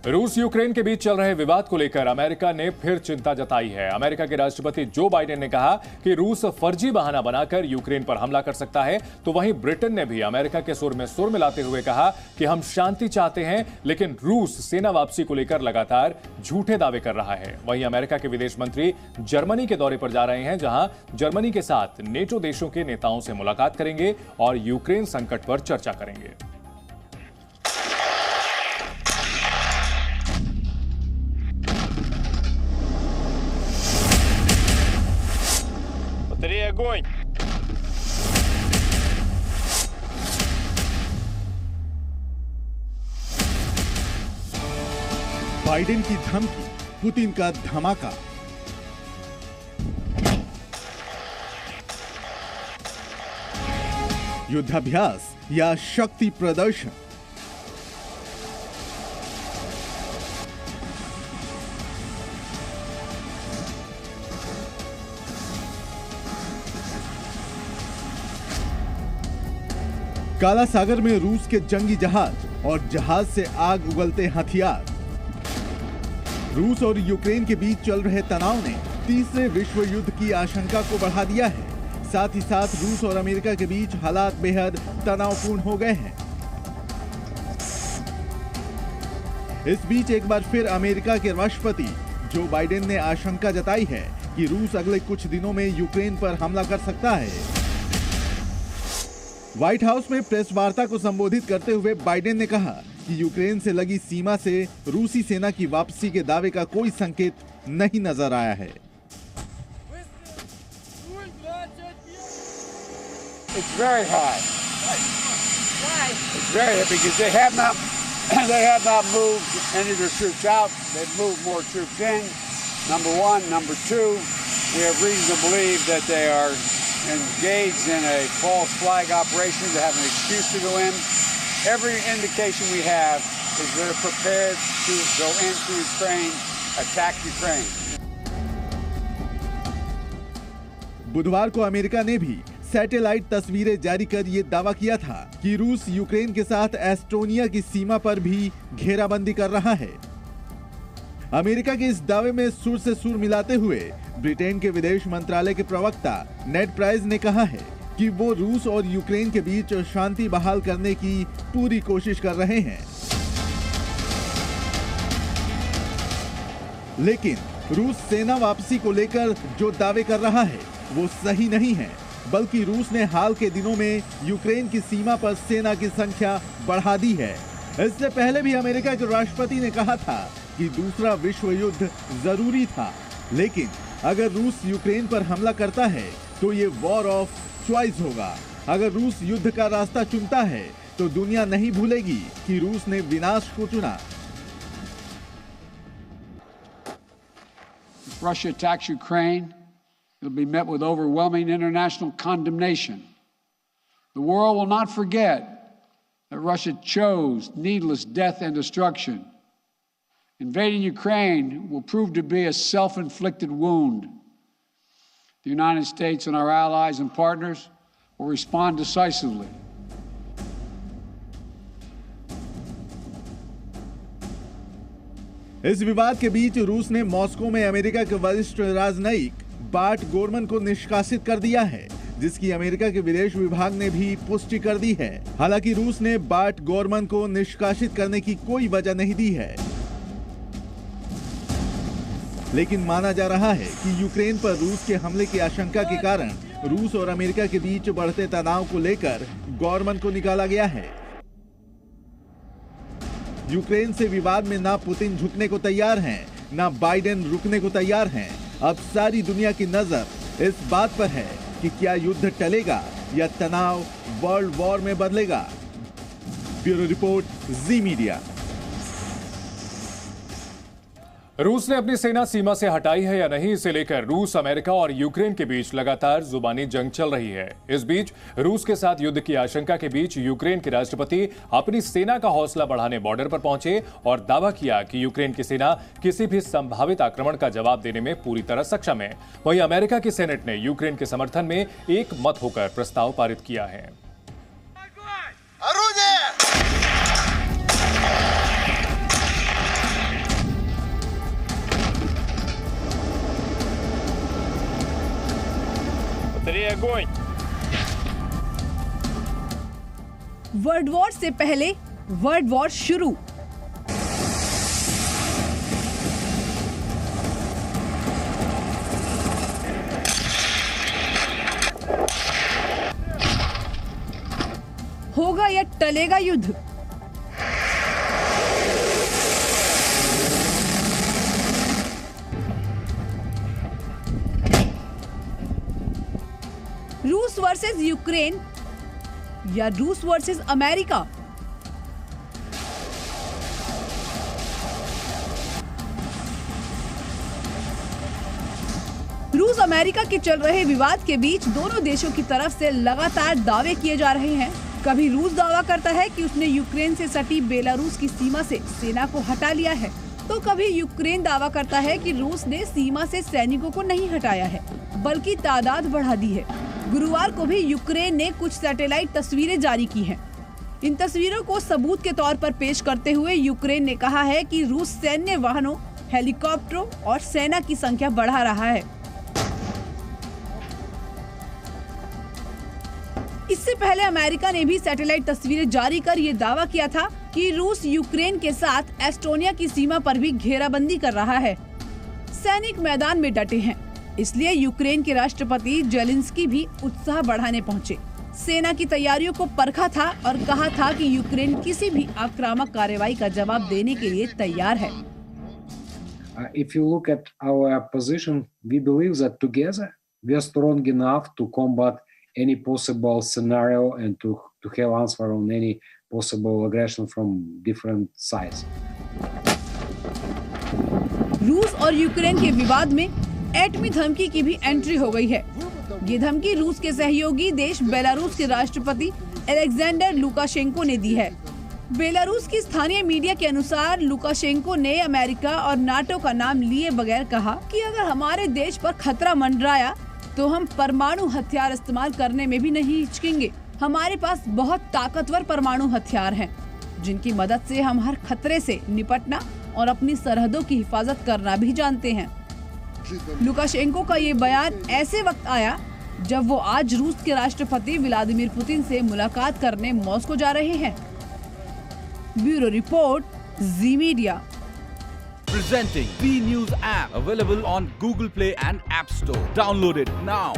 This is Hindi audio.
रूस यूक्रेन के बीच चल रहे विवाद को लेकर अमेरिका ने फिर चिंता जताई है। अमेरिका के राष्ट्रपति जो बाइडेन ने कहा कि रूस फर्जी बहाना बनाकर यूक्रेन पर हमला कर सकता है, तो वहीं ब्रिटेन ने भी अमेरिका के सुर में सुर मिलाते हुए कहा कि हम शांति चाहते हैं, लेकिन रूस सेना वापसी को लेकर लगातार झूठे दावे कर रहा है। वहीं अमेरिका के विदेश मंत्री जर्मनी के दौरे पर जा रहे हैं, जहां जर्मनी के साथ नेटो देशों के नेताओं से मुलाकात करेंगे और यूक्रेन संकट पर चर्चा करेंगे। Огонь! बाइडेन की धमकी, पुतिन का धमाका। युद्धाभ्यास या शक्ति प्रदर्शन? काला सागर में रूस के जंगी जहाज और जहाज से आग उगलते हथियार। रूस और यूक्रेन के बीच चल रहे तनाव ने तीसरे विश्व युद्ध की आशंका को बढ़ा दिया है। साथ ही साथ रूस और अमेरिका के बीच हालात बेहद तनावपूर्ण हो गए हैं। इस बीच एक बार फिर अमेरिका के राष्ट्रपति जो बाइडेन ने आशंका जताई है कि रूस अगले कुछ दिनों में यूक्रेन पर हमला कर सकता है। व्हाइट हाउस में प्रेस वार्ता को संबोधित करते हुए बाइडेन ने कहा कि यूक्रेन से लगी सीमा से रूसी सेना की वापसी के दावे का कोई संकेत नहीं नजर आया है। It's very high. Why? It's very high because they have not moved any of their troops out. They've moved more troops in. Number one. Number two, we have reason to believe that they are engaged in a false flag operation. They have an excuse to go in. Every indication we have is they're prepared to go into Ukraine, attack Ukraine. बुधवार को अमेरिका ने भी सैटेलाइट तस्वीरें जारी कर ये दावा किया था कि रूस यूक्रेन के साथ एस्टोनिया की सीमा पर भी घेराबंदी कर रहा है। अमेरिका के इस दावे में सुर से सुर मिलाते हुए ब्रिटेन के विदेश मंत्रालय के प्रवक्ता नेड प्राइस ने कहा है कि वो रूस और यूक्रेन के बीच शांति बहाल करने की पूरी कोशिश कर रहे हैं, लेकिन रूस सेना वापसी को लेकर जो दावे कर रहा है वो सही नहीं है, बल्कि रूस ने हाल के दिनों में यूक्रेन की सीमा पर सेना की संख्या बढ़ा दी है। इससे पहले भी अमेरिका के राष्ट्रपति ने कहा था कि दूसरा विश्व युद्ध जरूरी था, लेकिन अगर रूस यूक्रेन पर हमला करता है तो ये वॉर ऑफ चॉइस होगा। अगर रूस युद्ध का रास्ता चुनता है तो दुनिया नहीं भूलेगी कि रूस ने विनाश को चुना। If Russia attacks Ukraine, it'll be met with overwhelming international condemnation. The world will not forget that Russia chose needless death and destruction. Invading Ukraine will prove to be a self-inflicted wound. The United States and our allies and partners will respond decisively. इस विवाद के बीच रूस ने मॉस्को में अमेरिका के वरिष्ठ राजनयिक बार्ट गोरमन को निष्कासित कर दिया है, जिसकी अमेरिका के विदेश विभाग ने भी पुष्टि कर दी है। हालांकि रूस ने बार्ट गोरमन को निष्कासित करने की कोई वजह नहीं दी है, लेकिन माना जा रहा है कि यूक्रेन पर रूस के हमले की आशंका के कारण रूस और अमेरिका के बीच बढ़ते तनाव को लेकर गोरमन को निकाला गया है। यूक्रेन से विवाद में ना पुतिन झुकने को तैयार हैं, ना बाइडेन रुकने को तैयार हैं। अब सारी दुनिया की नजर इस बात पर है कि क्या युद्ध टलेगा या तनाव वर्ल्ड वॉर में बदलेगा। ब्यूरो रिपोर्ट, जी मीडिया। रूस ने अपनी सेना सीमा से हटाई है या नहीं, इसे लेकर रूस, अमेरिका और यूक्रेन के बीच लगातार जुबानी जंग चल रही है। इस बीच रूस के साथ युद्ध की आशंका के बीच यूक्रेन के राष्ट्रपति अपनी सेना का हौसला बढ़ाने बॉर्डर पर पहुंचे और दावा किया कि यूक्रेन की सेना किसी भी संभावित आक्रमण का जवाब देने में पूरी तरह सक्षम है। वहीं अमेरिका की सेनेट ने यूक्रेन के समर्थन में एक मत होकर प्रस्ताव पारित किया है। огонь! वर्ल्ड वॉर से पहले वर्ल्ड वॉर शुरू। होगा या टलेगा युद्ध? रूस वर्सेस यूक्रेन या रूस वर्सेस अमेरिका? रूस अमेरिका के चल रहे विवाद के बीच दोनों देशों की तरफ से लगातार दावे किए जा रहे हैं। कभी रूस दावा करता है कि उसने यूक्रेन से सटी बेलारूस की सीमा से सेना को हटा लिया है, तो कभी यूक्रेन दावा करता है कि रूस ने सीमा से सैनिकों को नहीं हटाया है बल्कि तादाद बढ़ा दी है। गुरुवार को भी यूक्रेन ने कुछ सैटेलाइट तस्वीरें जारी की हैं। इन तस्वीरों को सबूत के तौर पर पेश करते हुए यूक्रेन ने कहा है कि रूस सैन्य वाहनों, हेलीकॉप्टरों और सेना की संख्या बढ़ा रहा है। इससे पहले अमेरिका ने भी सैटेलाइट तस्वीरें जारी कर ये दावा किया था कि रूस यूक्रेन के साथ एस्टोनिया की सीमा पर भी घेराबंदी कर रहा है। सैनिक मैदान में डटे हैं, इसलिए यूक्रेन के राष्ट्रपति जेलेंस्की भी उत्साह बढ़ाने पहुंचे। सेना की तैयारियों को परखा था और कहा था कि यूक्रेन किसी भी आक्रामक कार्रवाई का जवाब देने के लिए तैयार है। If you look at our position, we believe that together we are strong enough to combat any possible scenario and to have answer on any possible aggression from different sides. रूस और यूक्रेन के विवाद में एटमी धमकी की भी एंट्री हो गई है। ये धमकी रूस के सहयोगी देश बेलारूस के राष्ट्रपति अलेक्जेंडर लुकाशेंको ने दी है। बेलारूस की स्थानीय मीडिया के अनुसार लुकाशेंको ने अमेरिका और नाटो का नाम लिए बगैर कहा कि अगर हमारे देश पर खतरा मंडराया तो हम परमाणु हथियार इस्तेमाल करने में भी नहीं हिचकेंगे। हमारे पास बहुत ताकतवर परमाणु हथियार हैं, जिनकी मदद से हम हर खतरे से निपटना और अपनी सरहदों की हिफाजत करना भी जानते हैं। लुकाशेंको का ये बयान ऐसे वक्त आया जब वो आज रूस के राष्ट्रपति व्लादिमीर पुतिन से मुलाकात करने मॉस्को जा रहे हैं। Bureau report, ji media. Presenting B News app, available on Google Play and App Store. Download it now.